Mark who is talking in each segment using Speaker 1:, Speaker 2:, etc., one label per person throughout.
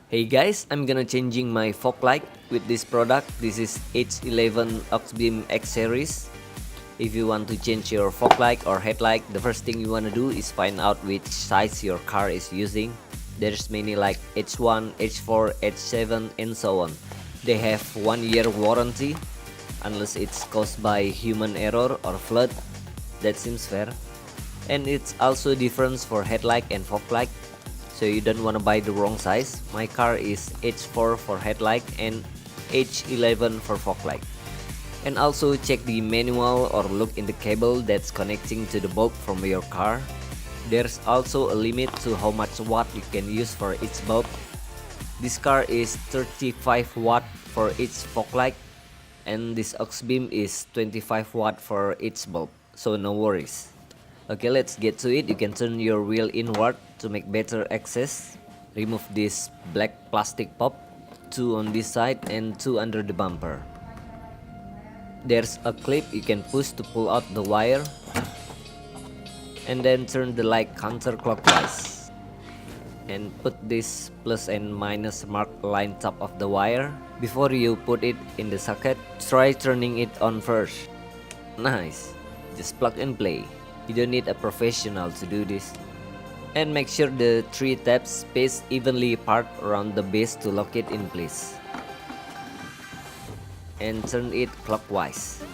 Speaker 1: Hey guys, I'm gonna changing my fog light with this product. This is H11 Oxbeam X series. If you want to change your fog light or headlight, the first thing you wanna do is find out which size your car is using. There's many like H1, H4, H7 and so on. They have 1 year warranty unless it's caused by human error or flood. That seems fair. And it's also different for headlight and fog light. So you don't want to buy the wrong size. My car is H4 for headlight and H11 for fog light. And also check the manual or look in the cable that's connecting to the bulb from your car. There's also a limit to how much watt you can use for each bulb. This car is 35 watt for each fog light and this Oxbeam is 25 watt for each bulb, so no worries. Okay, let's get to it. You can turn your wheel inward to make better access. Remove this black plastic pop, 2 on this side and 2 under the bumper. There's a clip you can push to pull out the wire. And then turn the light counterclockwise. And put this plus and minus mark line top of the wire. Before you put it in the socket, try turning it on first. Nice, just plug and play. You don't need a professional to do this. And make sure the 3 tabs space evenly apart around the base to lock it in place. And turn it clockwise.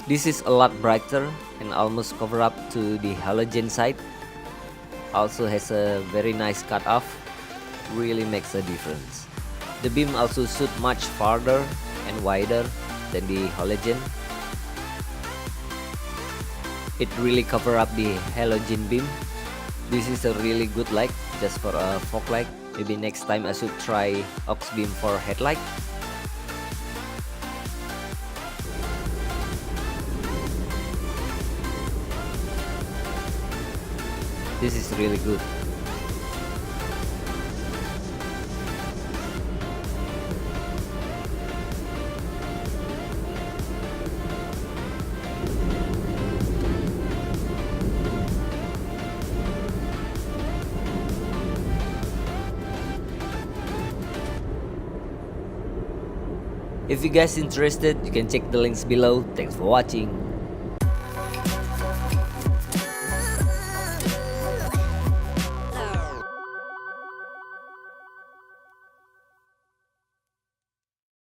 Speaker 1: This is a lot brighter and almost cover up to the halogen side. Also has a very nice cutoff, really makes a difference. The beam also shoot much farther and wider than the halogen. It really cover up the halogen beam. This is a really good light just for a fog light. Maybe next time I should try Oxbeam for headlight. This is really good. If you guys interested, you can check the links below. Thanks for watching.